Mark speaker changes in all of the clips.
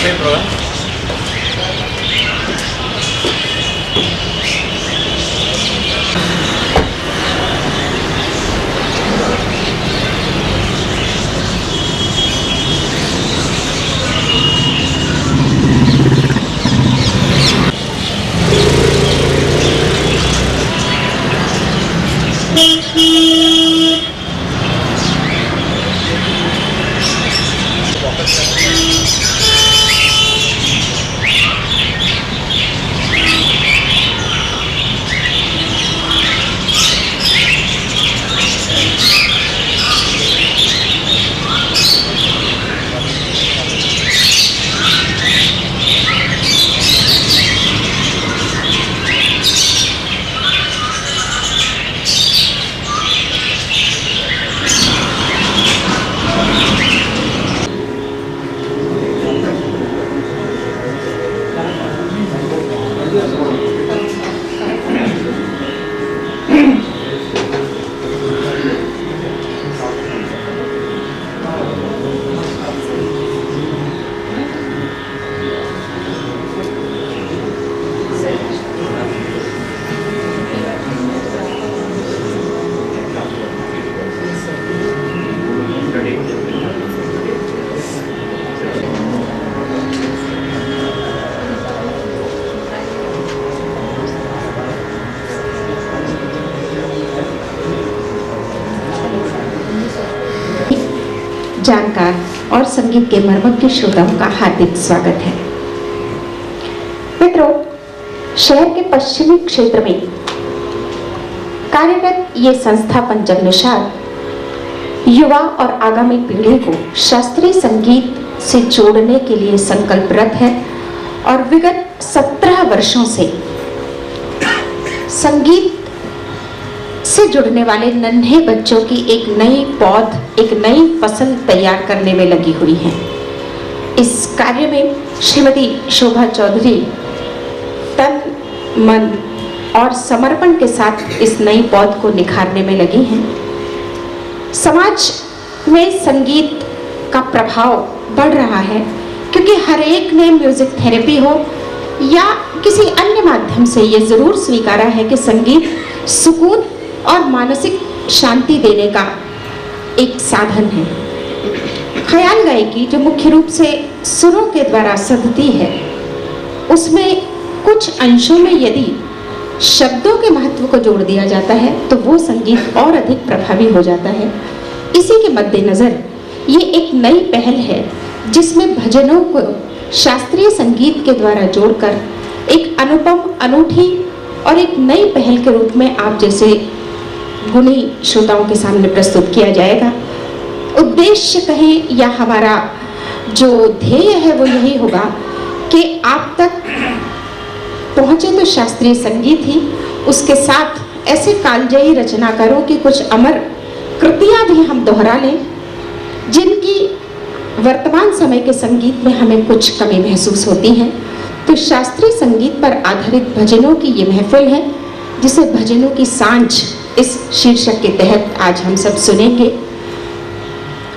Speaker 1: Okay, bro.
Speaker 2: जानकार और संगीत के मर्मज्ञ श्रोताओं का हार्दिक स्वागत है। मित्रों, शहर के पश्चिमी क्षेत्र में कार्यरत ये संस्था पंचांगनुसार युवा और आगामी पीढ़ी को शास्त्रीय संगीत से जोड़ने के लिए संकल्परत है और विगत 17 वर्षों से संगीत से जुड़ने वाले नन्हे बच्चों की एक नई पौध, एक नई फसल तैयार करने में लगी हुई है। इस कार्य में श्रीमती शोभा चौधरी तन, मन और समर्पण के साथ इस नई पौध को निखारने में लगी हैं। समाज में संगीत का प्रभाव बढ़ रहा है क्योंकि हर एक ने म्यूजिक थेरेपी हो या किसी अन्य माध्यम से ये जरूर स्वीकारा है कि संगीत सुकून और मानसिक शांति देने का एक साधन है। ख्याल गायकी जो मुख्य रूप से सुरों के द्वारा सधती है, उसमें कुछ अंशों में यदि शब्दों के महत्व को जोड़ दिया जाता है तो वो संगीत और अधिक प्रभावी हो जाता है। इसी के मद्देनजर ये एक नई पहल है जिसमें भजनों को शास्त्रीय संगीत के द्वारा जोड़कर एक अनुपम, अनूठी और एक नई पहल के रूप में आप जैसे गुणी श्रोताओं के सामने प्रस्तुत किया जाएगा। उद्देश्य कहें या हमारा जो ध्येय है वो यही होगा कि आप तक पहुंचे तो शास्त्रीय संगीत ही, उसके साथ ऐसे कालजयी रचनाकारों की कुछ अमर कृतियां भी हम दोहरा लें जिनकी वर्तमान समय के संगीत में हमें कुछ कमी महसूस होती है। तो शास्त्रीय संगीत पर आधारित भजनों की ये महफिल है जिसे भजनों की सांझ इस शीर्षक के तहत आज हम सब सुनेंगे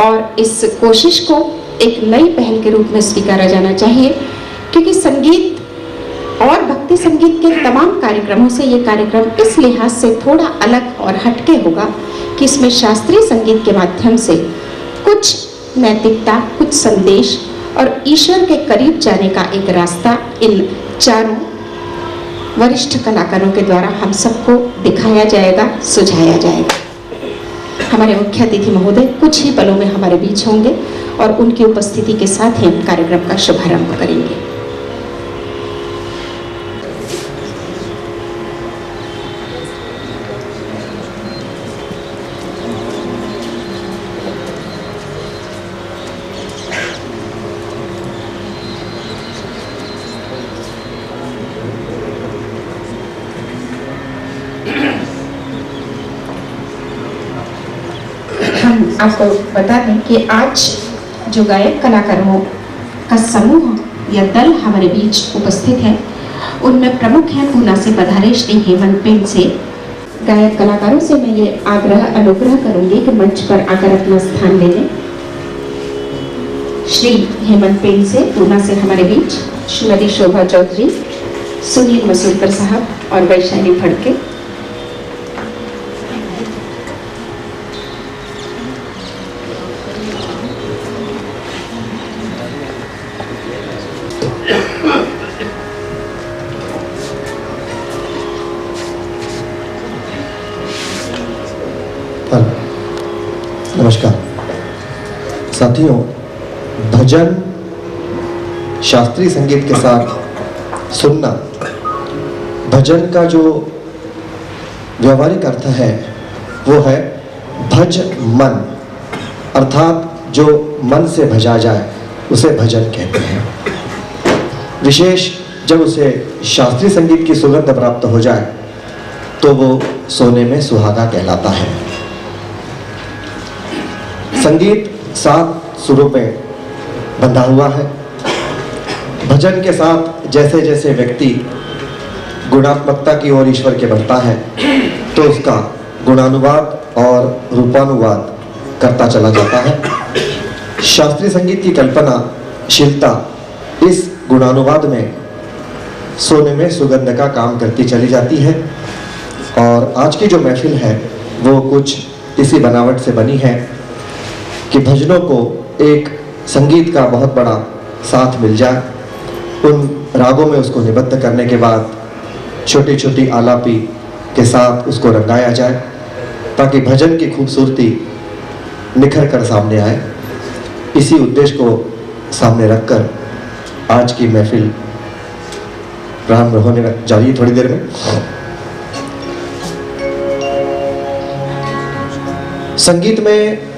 Speaker 2: और इस कोशिश को एक नई पहल के रूप में स्वीकारा जाना चाहिए क्योंकि संगीत और भक्ति संगीत के तमाम कार्यक्रमों से ये कार्यक्रम इस लिहाज से थोड़ा अलग और हटके होगा कि इसमें शास्त्रीय संगीत के माध्यम से कुछ नैतिकता, कुछ संदेश और ईश्वर के करीब जाने का एक रास्ता इन चारों वरिष्ठ कलाकारों के द्वारा हम सबको दिखाया जाएगा, सुझाया जाएगा। हमारे मुख्य अतिथि महोदय कुछ ही पलों में हमारे बीच होंगे और उनकी उपस्थिति के साथ ही हम कार्यक्रम का शुभारंभ करेंगे। आपको बता दें कि आज जो गायक कलाकारों का समूह या दल हमारे बीच उपस्थित है उनमें प्रमुख हैं पूना से पधारे श्री हेमंत पिंड से। गायक कलाकारों से मैं ये आग्रह अनुग्रह करूंगी कि मंच पर आकर अपना स्थान ले लें। श्री हेमंत पेड़ से पूना से हमारे बीच श्रीमती शोभा चौधरी, सुनील मसूलकर साहब और वैशाली फड़के।
Speaker 1: नमस्कार साथियों, भजन शास्त्रीय संगीत के साथ सुनना, भजन का जो व्यावहारिक अर्थ है वो है भज मन, अर्थात जो मन से भजा जाए उसे भजन कहते हैं। विशेष जब उसे शास्त्रीय संगीत की सुगंध प्राप्त हो जाए तो वो सोने में सुहागा कहलाता है। संगीत 7 सुरों में बंधा हुआ है। भजन के साथ जैसे जैसे व्यक्ति गुणात्मकता की ओर ईश्वर के बढ़ता है तो उसका गुणानुवाद और रूपानुवाद करता चला जाता है। शास्त्रीय संगीत की कल्पनाशीलता इस गुणानुवाद में सोने में सुगंध का काम करती चली जाती है। और आज की जो महफिल है वो कुछ इसी बनावट से बनी है कि भजनों को एक संगीत का बहुत बड़ा साथ मिल जाए, उन रागों में उसको निबद्ध करने के बाद छोटी छोटी आलापी के साथ उसको रंगाया जाए ताकि भजन की खूबसूरती निखर कर सामने आए। इसी उद्देश्य को सामने रखकर आज की महफिल प्रारंभ होने जा रही है थोड़ी देर में। संगीत में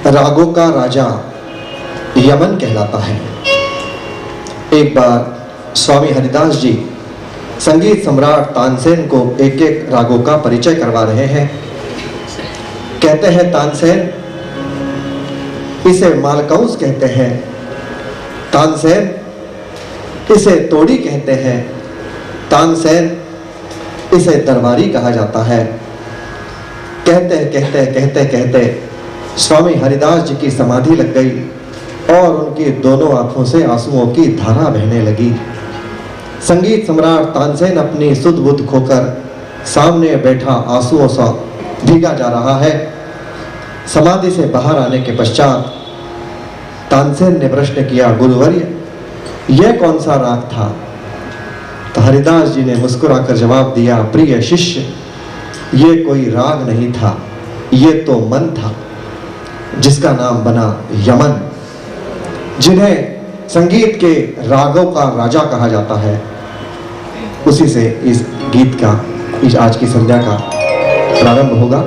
Speaker 1: रागों का राजा यमन कहलाता है। एक बार स्वामी हरिदास जी संगीत सम्राट तानसेन को एक एक रागों का परिचय करवा रहे हैं। कहते हैं तानसेन इसे मालकौस कहते हैं, तानसेन इसे तोड़ी कहते हैं, तानसेन इसे दरबारी कहा जाता है। कहते कहते कहते कहते स्वामी हरिदास जी की समाधि लग गई और उनकी दोनों आंखों से आंसुओं की धारा बहने लगी। संगीत सम्राट तानसेन अपनी सुध बुध खोकर सामने बैठा आंसुओं सा भीगा जा रहा है। समाधि से बाहर आने के पश्चात तानसेन ने प्रश्न किया, गुरुवर्य यह कौन सा राग था? तो हरिदास जी ने मुस्कुराकर जवाब दिया, प्रिय शिष्य ये कोई राग नहीं था, ये तो मन था जिसका नाम बना यमन। जिन्हें संगीत के रागों का राजा कहा जाता है, उसी से इस गीत का, इस आज की संध्या का प्रारंभ होगा।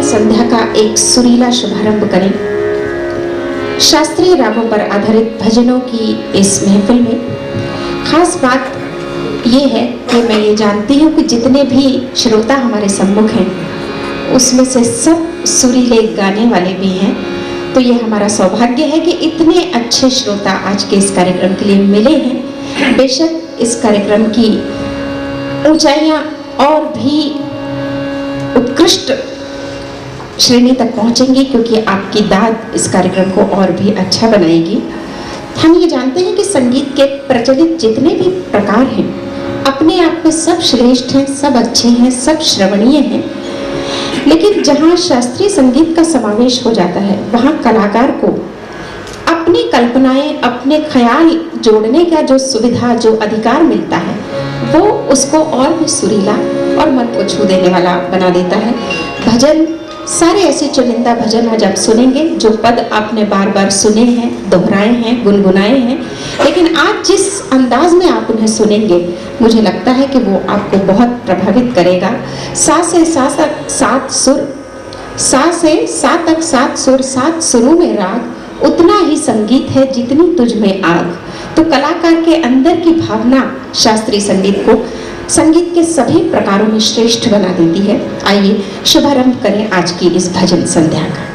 Speaker 2: संध्या का एक सुरीला शुभारंभ करें। शास्त्रीय रागों पर आधारित भजनों की इस महफिल में खास बात ये है कि मैं ये जानती हूँ कि जितने भी श्रोता हमारे सम्मुख हैं उसमें से सब सुरीले गाने वाले भी हैं। तो ये हमारा सौभाग्य है कि इतने अच्छे श्रोता आज के इस कार्यक्रम के लिए मिले हैं। बेशक इस कार्यक्रम की ऊंचाइयां और भी उत्कृष्ट श्रेणी तक पहुंचेंगी क्योंकि आपकी दाद इस कार्यक्रम को और भी अच्छा बनाएगी। हम ये जानते हैं कि संगीत के प्रचलित जितने भी प्रकार हैं अपने आप में सब श्रेष्ठ हैं, सब अच्छे हैं, सब श्रवणीय हैं, लेकिन जहाँ शास्त्रीय संगीत का समावेश हो जाता है वहाँ कलाकार को अपनी कल्पनाएं, अपने ख्याल जोड़ने का जो सुविधा, जो अधिकार मिलता है वो उसको और भी सुरीला और मन को छू देने वाला बना देता है। भजन, सारे ऐसे चुनिंदा भजन आज आप सुनेंगे जो पद आपने बार बार सुने हैं, दोहराए हैं, गुनगुनाए हैं, लेकिन आज जिस अंदाज में आप उन्हें सुनेंगे मुझे लगता है कि वो आपको बहुत प्रभावित करेगा। सा से सा तक सात सुर, सा से सा तक सात सुर, सात सुरों में राग, उतना ही संगीत है जितनी तुझ में आग। तो कलाकार के अंदर की भावना शास्त्रीय संगीत को संगीत के सभी प्रकारों में श्रेष्ठ बना देती है। आइए शुभारंभ करें आज की इस भजन संध्या का।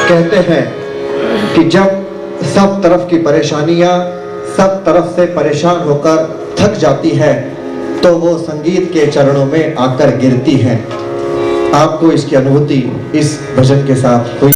Speaker 1: कहते हैं कि जब सब तरफ की परेशानियां सब तरफ से परेशान होकर थक जाती है तो वो संगीत के चरणों में आकर गिरती है। आपको इसकी अनुभूति इस भजन के साथ हुई।